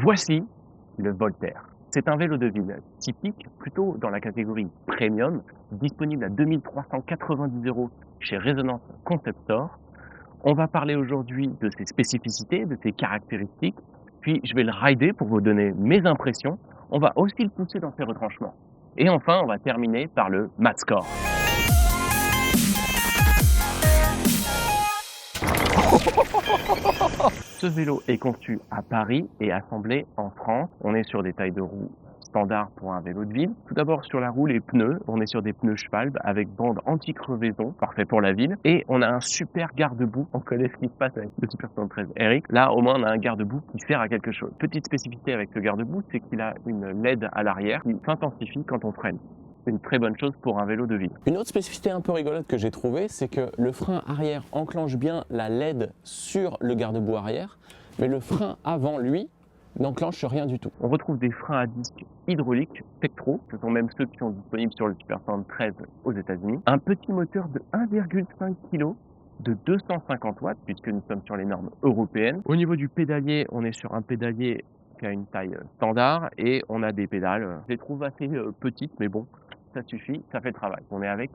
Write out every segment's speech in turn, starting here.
Voici le Voltaire. C'est un vélo de ville typique, plutôt dans la catégorie premium, disponible à 2390 € chez Résonance Concept Store. On va parler aujourd'hui de ses spécificités, de ses caractéristiques, puis je vais le rider pour vous donner mes impressions. On va aussi le pousser dans ses retranchements. Et enfin, on va terminer par le Mat Score. Ce vélo est conçu à Paris et assemblé en France. On est sur des tailles de roues standards pour un vélo de ville. Tout d'abord sur la roue, les pneus. On est sur des pneus Schwalbe avec bande anti-crevaison, parfait pour la ville. Et on a un super garde-boue. On connaît ce qui se passe avec le Super 113 Eric. Là, au moins, on a un garde-boue qui sert à quelque chose. Petite spécificité avec ce garde-boue, c'est qu'il a une LED à l'arrière qui s'intensifie quand on freine. C'est une très bonne chose pour un vélo de ville. Une autre spécificité un peu rigolote que j'ai trouvée, c'est que le frein arrière enclenche bien la LED sur le garde-boue arrière, mais le frein avant, lui, n'enclenche rien du tout. On retrouve des freins à disque hydrauliques Tektro, ce sont même ceux qui sont disponibles sur le Super 113 aux États-Unis. Un petit moteur de 1,5 kg de 250 watts, puisque nous sommes sur les normes européennes. Au niveau du pédalier, on est sur un pédalier qui a une taille standard et on a des pédales, je les trouve assez petites, mais bon, ça suffit, ça fait le travail. On est avec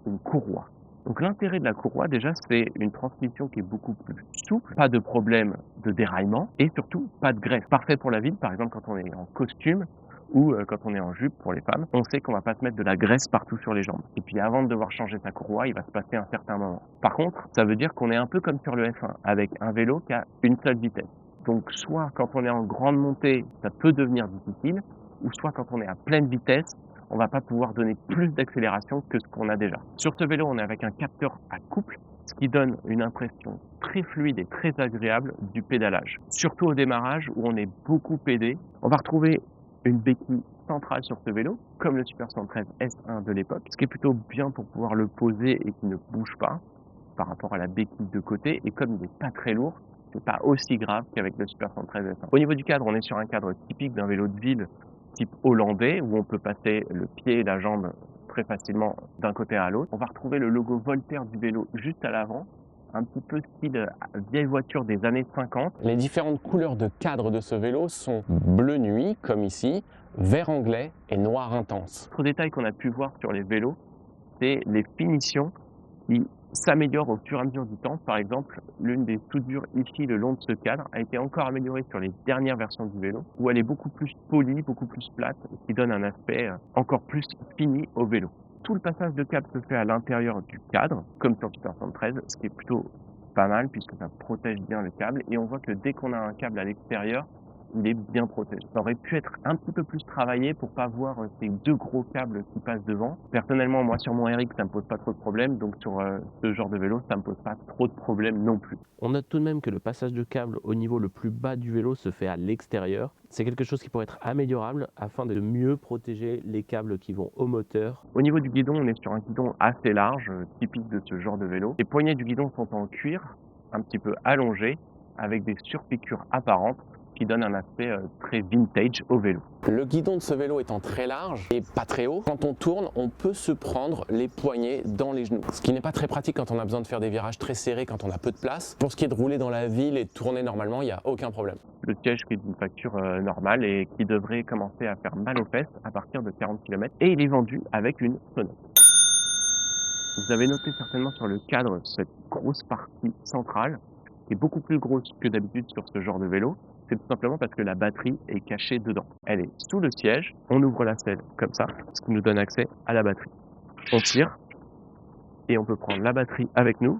une courroie. Donc l'intérêt de la courroie, déjà, c'est une transmission qui est beaucoup plus souple, pas de problème de déraillement et surtout pas de graisse. Parfait pour la ville, par exemple quand on est en costume ou quand on est en jupe pour les femmes, on sait qu'on va pas se mettre de la graisse partout sur les jambes. Et puis avant de devoir changer sa courroie, il va se passer un certain moment. Par contre, ça veut dire qu'on est un peu comme sur le F1, avec un vélo qui a une seule vitesse. Donc soit quand on est en grande montée, ça peut devenir difficile, ou soit quand on est à pleine vitesse, on va pas pouvoir donner plus d'accélération que ce qu'on a déjà. Sur ce vélo, on est avec un capteur à couple, ce qui donne une impression très fluide et très agréable du pédalage. Surtout au démarrage où on est beaucoup pédé. On va retrouver une béquille centrale sur ce vélo, comme le Super 113 S1 de l'époque, ce qui est plutôt bien pour pouvoir le poser et qu'il ne bouge pas par rapport à la béquille de côté. Et comme il n'est pas très lourd, c'est pas aussi grave qu'avec le Super 113 S1. Au niveau du cadre, on est sur un cadre typique d'un vélo de ville type hollandais, où on peut passer le pied et la jambe très facilement d'un côté à l'autre. On va retrouver le logo Voltaire du vélo juste à l'avant, un petit peu style vieille voiture des années 50. Les différentes couleurs de cadre de ce vélo sont bleu nuit, comme ici, vert anglais et noir intense. Autre détail qu'on a pu voir sur les vélos, c'est les finitions qui s'améliorent au fur et à mesure du temps. Par exemple, l'une des soudures ici le long de ce cadre a été encore améliorée sur les dernières versions du vélo, où elle est beaucoup plus polie, beaucoup plus plate, ce qui donne un aspect encore plus fini au vélo. Tout le passage de câble se fait à l'intérieur du cadre, comme sur Super 113, ce qui est plutôt pas mal puisque ça protège bien le câble. Et on voit que dès qu'on a un câble à l'extérieur, il est bien protégé. Ça aurait pu être un petit peu plus travaillé pour pas voir ces deux gros câbles qui passent devant. Personnellement, moi sur mon Eric, ça me pose pas trop de problèmes, donc sur ce genre de vélo, ça me pose pas trop de problèmes non plus. On note tout de même que le passage de câble au niveau le plus bas du vélo se fait à l'extérieur. C'est quelque chose qui pourrait être améliorable afin de mieux protéger les câbles qui vont au moteur. Au niveau du guidon, on est sur un guidon assez large, typique de ce genre de vélo. Les poignées du guidon sont en cuir, un petit peu allongées, avec des surpiqûres apparentes, qui donne un aspect très vintage au vélo. Le guidon de ce vélo étant très large et pas très haut, quand on tourne, on peut se prendre les poignets dans les genoux. Ce qui n'est pas très pratique quand on a besoin de faire des virages très serrés, quand on a peu de place. Pour ce qui est de rouler dans la ville et de tourner normalement, il n'y a aucun problème. Le siège qui est d'une facture normale et qui devrait commencer à faire mal aux fesses à partir de 40 km. Et il est vendu avec une sonnette. Vous avez noté certainement sur le cadre cette grosse partie centrale, qui est beaucoup plus grosse que d'habitude sur ce genre de vélo. C'est tout simplement parce que la batterie est cachée dedans. Elle est sous le siège, on ouvre la selle comme ça, ce qui nous donne accès à la batterie. On tire et on peut prendre la batterie avec nous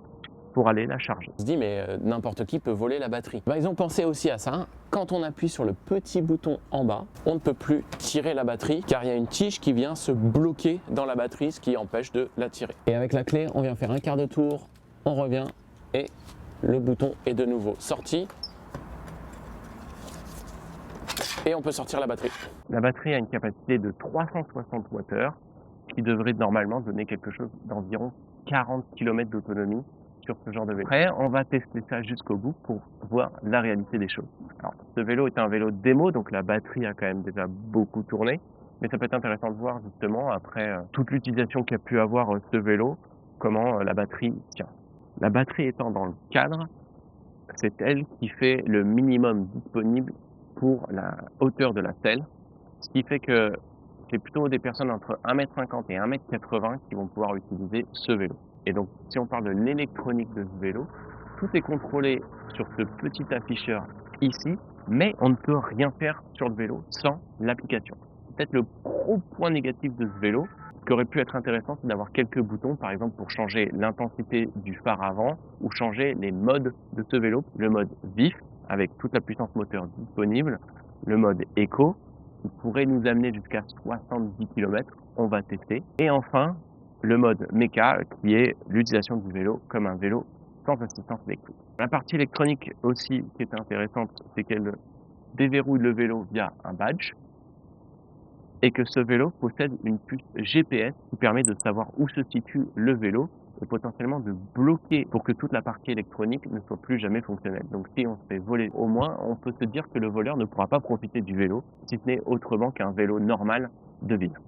pour aller la charger. On se dit mais n'importe qui peut voler la batterie. Ils ont pensé aussi à ça. Quand on appuie sur le petit bouton en bas, on ne peut plus tirer la batterie car il y a une tige qui vient se bloquer dans la batterie, ce qui empêche de la tirer. Et avec la clé, on vient faire un quart de tour, on revient et le bouton est de nouveau sorti. Et on peut sortir la batterie. La batterie a une capacité de 360 Wh qui devrait normalement donner quelque chose d'environ 40 km d'autonomie sur ce genre de vélo. Après, on va tester ça jusqu'au bout pour voir la réalité des choses. Alors, ce vélo est un vélo démo, donc la batterie a quand même déjà beaucoup tourné, mais ça peut être intéressant de voir justement, après toute l'utilisation qu'a pu avoir ce vélo, comment la batterie tient. La batterie étant dans le cadre, c'est elle qui fait le minimum disponible pour la hauteur de la selle, ce qui fait que c'est plutôt des personnes entre 1,50 m et 1,80 m qui vont pouvoir utiliser ce vélo. Et donc, si on parle de l'électronique de ce vélo, tout est contrôlé sur ce petit afficheur ici, mais on ne peut rien faire sur le vélo sans l'application. Peut-être le gros point négatif de ce vélo, ce qui aurait pu être intéressant, c'est d'avoir quelques boutons, par exemple pour changer l'intensité du phare avant ou changer les modes de ce vélo. Le mode vif, avec toute la puissance moteur disponible, le mode éco, qui pourrait nous amener jusqu'à 70 km, on va tester. Et enfin, le mode méca, qui est l'utilisation du vélo comme un vélo sans assistance électrique. La partie électronique aussi qui est intéressante, c'est qu'elle déverrouille le vélo via un badge et que ce vélo possède une puce GPS qui permet de savoir où se situe le vélo et potentiellement de bloquer pour que toute la partie électronique ne soit plus jamais fonctionnelle. Donc si on se fait voler, au moins on peut se dire que le voleur ne pourra pas profiter du vélo, si ce n'est autrement qu'un vélo normal de ville.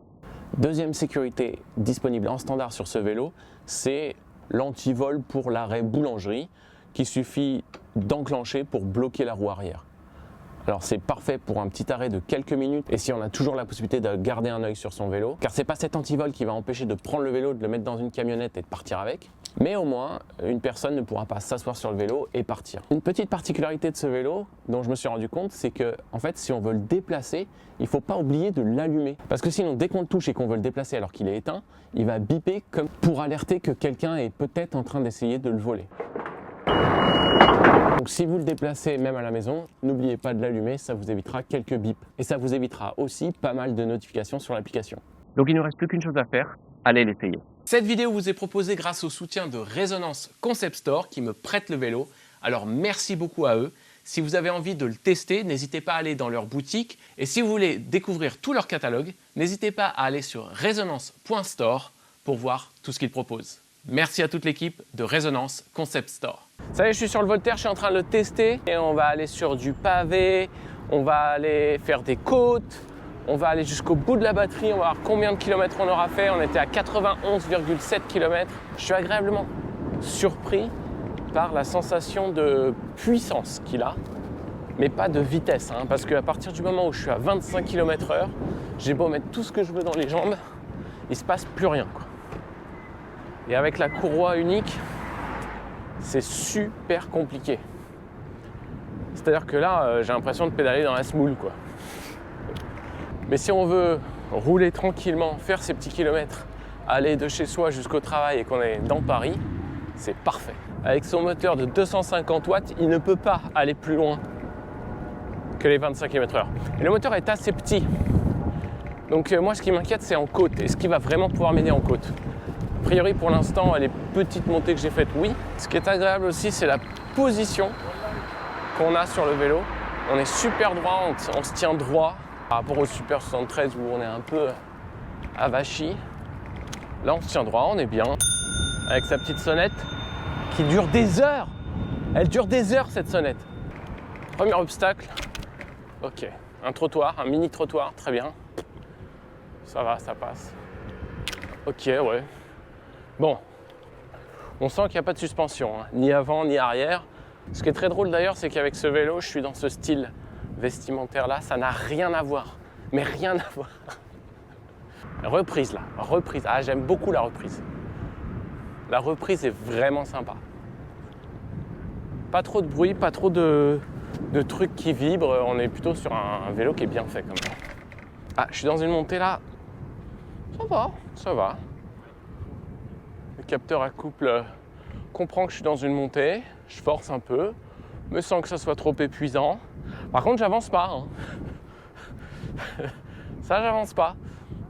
Deuxième sécurité disponible en standard sur ce vélo, c'est l'antivol pour l'arrêt boulangerie qu'il suffit d'enclencher pour bloquer la roue arrière. Alors c'est parfait pour un petit arrêt de quelques minutes et si on a toujours la possibilité de garder un œil sur son vélo, car c'est pas cet antivol qui va empêcher de prendre le vélo, de le mettre dans une camionnette et de partir avec, mais au moins une personne ne pourra pas s'asseoir sur le vélo et partir. Une petite particularité de ce vélo dont je me suis rendu compte, c'est que en fait si on veut le déplacer, il ne faut pas oublier de l'allumer. Parce que sinon dès qu'on le touche et qu'on veut le déplacer alors qu'il est éteint, il va biper comme pour alerter que quelqu'un est peut-être en train d'essayer de le voler. Donc si vous le déplacez même à la maison, n'oubliez pas de l'allumer, ça vous évitera quelques bips. Et ça vous évitera aussi pas mal de notifications sur l'application. Donc il ne nous reste plus qu'une chose à faire, allez l'essayer. Cette vidéo vous est proposée grâce au soutien de Résonance Concept Store qui me prête le vélo. Alors merci beaucoup à eux. Si vous avez envie de le tester, n'hésitez pas à aller dans leur boutique. Et si vous voulez découvrir tout leur catalogue, n'hésitez pas à aller sur resonance.store pour voir tout ce qu'ils proposent. Merci à toute l'équipe de Résonance Concept Store. Ça y est, je suis sur le Voltaire, je suis en train de le tester et on va aller sur du pavé, on va aller faire des côtes, on va aller jusqu'au bout de la batterie, on va voir combien de kilomètres on aura fait. On était à 91,7 km. Je suis agréablement surpris par la sensation de puissance qu'il a, mais pas de vitesse, hein, parce qu'à partir du moment où je suis à 25 km/h, j'ai beau mettre tout ce que je veux dans les jambes, il se passe plus rien, quoi. Et avec la courroie unique, c'est super compliqué. C'est-à-dire que là, j'ai l'impression de pédaler dans la semoule, quoi. Mais si on veut rouler tranquillement, faire ces petits kilomètres, aller de chez soi jusqu'au travail et qu'on est dans Paris, c'est parfait. Avec son moteur de 250 watts, il ne peut pas aller plus loin que les 25 km/h. Et le moteur est assez petit. Donc moi, ce qui m'inquiète, c'est en côte. Est-ce qu'il va vraiment pouvoir m'aider en côte ? A priori, pour l'instant, les petites montées que j'ai faites, oui. Ce qui est agréable aussi, c'est la position qu'on a sur le vélo. On est super droit, on se tient droit par rapport au Super 73 où on est un peu avachi. Là, on se tient droit, on est bien. Avec sa petite sonnette qui dure des heures. Elle dure des heures, cette sonnette. Premier obstacle. Ok. Un trottoir, un mini trottoir, très bien. Ça va, ça passe. Ok, ouais. Bon, on sent qu'il n'y a pas de suspension, hein, ni avant ni arrière. Ce qui est très drôle d'ailleurs, c'est qu'avec ce vélo, je suis dans ce style vestimentaire là, ça n'a rien à voir, mais rien à voir. Reprise là, reprise, ah j'aime beaucoup la reprise. La reprise est vraiment sympa. Pas trop de bruit, pas trop de trucs qui vibrent, on est plutôt sur un vélo qui est bien fait quand même. Ah, je suis dans une montée là, ça va, ça va. Le capteur à couple comprend que je suis dans une montée, je force un peu, mais sans que ça soit trop épuisant. Par contre, j'avance pas. Hein. Ça, j'avance pas.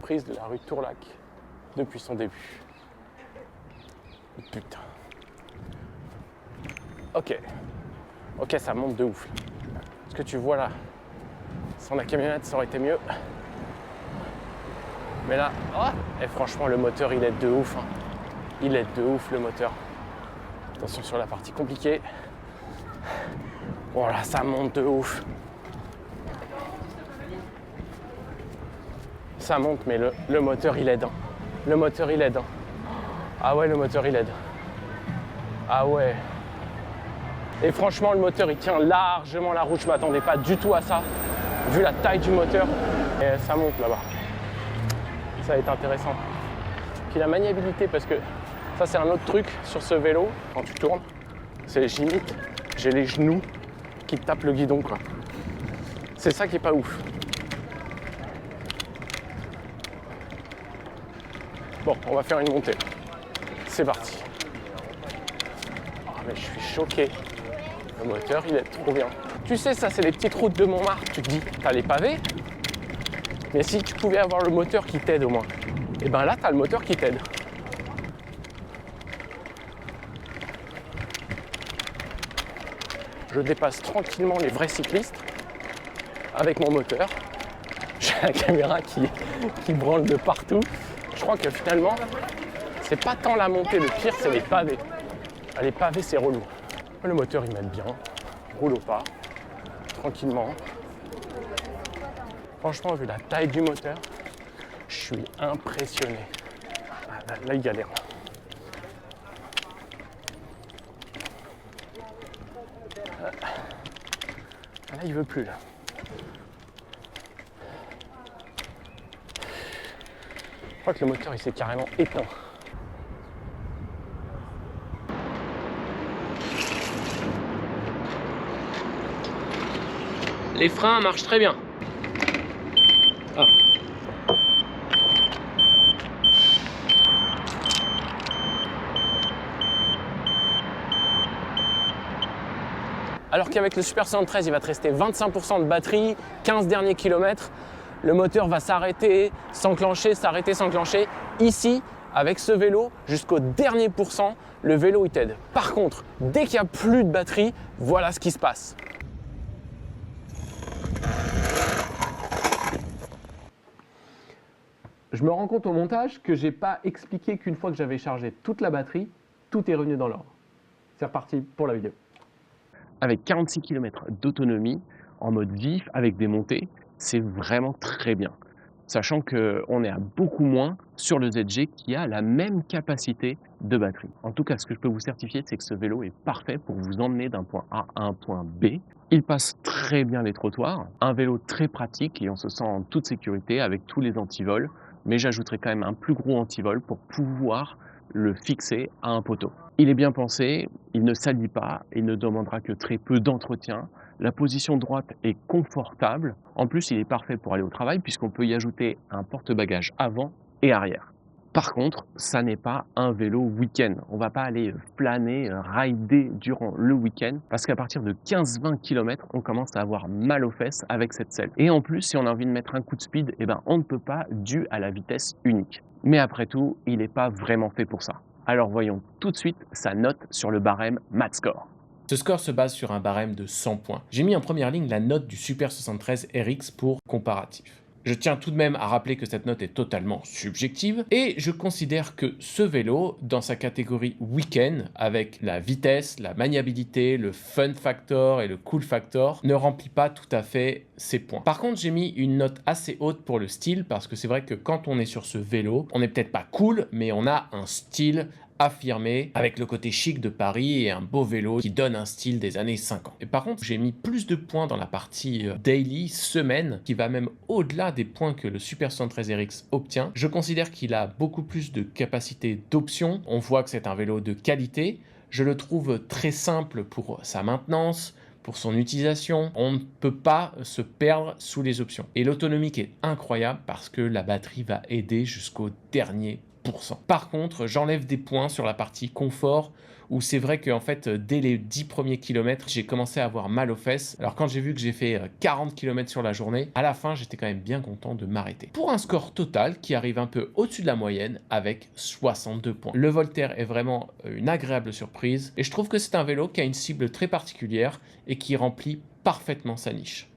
Prise de la rue Tourlac depuis son début. Putain. Ok. Ok, ça monte de ouf. Ce que tu vois là, sans la camionnette, ça aurait été mieux. Mais là, oh, et franchement, le moteur, il est de ouf. Hein. Il est de ouf le moteur. Attention sur la partie compliquée. Voilà, ça monte de ouf. Ça monte, mais le moteur il aide. Hein. Le moteur il aide. Hein. Ah ouais, le moteur il aide. Ah ouais. Et franchement, le moteur, il tient largement la route. Je ne m'attendais pas du tout à ça, vu la taille du moteur. Et ça monte là-bas. Ça va être intéressant. Puis la maniabilité, parce que ça, c'est un autre truc sur ce vélo. Quand tu tournes, c'est limite, j'ai les genoux qui tapent le guidon, quoi. C'est ça qui est pas ouf. Bon, on va faire une montée. C'est parti. Oh, mais je suis choqué. Le moteur, il est trop bien. Tu sais, ça, c'est les petites routes de Montmartre. Tu te dis, t'as les pavés. Mais si tu pouvais avoir le moteur qui t'aide au moins. Et ben là, t'as le moteur qui t'aide. Je dépasse tranquillement les vrais cyclistes avec mon moteur. J'ai la caméra qui branle de partout. Je crois que finalement, c'est pas tant la montée, le pire, c'est les pavés. Ah, les pavés, c'est relou. Le moteur, il m'aide bien. Roule au pas, tranquillement. Franchement, vu la taille du moteur, je suis impressionné. Ah, là, il galère. Là, il veut plus, là. Je crois que le moteur, il s'est carrément éteint. Les freins marchent très bien. Ah. Alors qu'avec le Super 73, il va te rester 25% de batterie, 15 derniers kilomètres. Le moteur va s'arrêter, s'enclencher, s'arrêter, s'enclencher. Ici, avec ce vélo, jusqu'au dernier pourcent, le vélo il t'aide. Par contre, dès qu'il n'y a plus de batterie, voilà ce qui se passe. Je me rends compte au montage que j'ai pas expliqué qu'une fois que j'avais chargé toute la batterie, tout est revenu dans l'ordre. C'est reparti pour la vidéo. Avec 46 km d'autonomie, en mode vif, avec des montées, c'est vraiment très bien. Sachant qu'on est à beaucoup moins sur le ZG qui a la même capacité de batterie. En tout cas, ce que je peux vous certifier, c'est que ce vélo est parfait pour vous emmener d'un point A à un point B. Il passe très bien les trottoirs, un vélo très pratique et on se sent en toute sécurité avec tous les antivols. Mais j'ajouterai quand même un plus gros antivol pour pouvoir le fixer à un poteau. Il est bien pensé, il ne salit pas, il ne demandera que très peu d'entretien. La position droite est confortable. En plus, il est parfait pour aller au travail puisqu'on peut y ajouter un porte-bagages avant et arrière. Par contre, ça n'est pas un vélo week-end. On ne va pas aller flâner, rider durant le week-end parce qu'à partir de 15-20 km, on commence à avoir mal aux fesses avec cette selle. Et en plus, si on a envie de mettre un coup de speed, eh ben, on ne peut pas dû à la vitesse unique. Mais après tout, il n'est pas vraiment fait pour ça. Alors voyons tout de suite sa note sur le barème MathScore. Ce score se base sur un barème de 100 points. J'ai mis en première ligne la note du Super 73 RX pour comparatif. Je tiens tout de même à rappeler que cette note est totalement subjective et je considère que ce vélo, dans sa catégorie week-end, avec la vitesse, la maniabilité, le fun factor et le cool factor, ne remplit pas tout à fait ces points. Par contre, j'ai mis une note assez haute pour le style parce que c'est vrai que quand on est sur ce vélo, on n'est peut-être pas cool, mais on a un style affirmé avec le côté chic de Paris et un beau vélo qui donne un style des années 50. Et par contre, j'ai mis plus de points dans la partie daily, semaine, qui va même au-delà des points que le Super 73 RX obtient. Je considère qu'il a beaucoup plus de capacité d'options. On voit que c'est un vélo de qualité. Je le trouve très simple pour sa maintenance, pour son utilisation. On ne peut pas se perdre sous les options. Et l'autonomie qui est incroyable parce que la batterie va aider jusqu'au dernier %. Par contre, j'enlève des points sur la partie confort où c'est vrai qu'en fait, dès les 10 premiers kilomètres, j'ai commencé à avoir mal aux fesses. Alors quand j'ai vu que j'ai fait 40 km sur la journée, à la fin, j'étais quand même bien content de m'arrêter. Pour un score total qui arrive un peu au-dessus de la moyenne avec 62 points. Le Voltaire est vraiment une agréable surprise et je trouve que c'est un vélo qui a une cible très particulière et qui remplit parfaitement sa niche.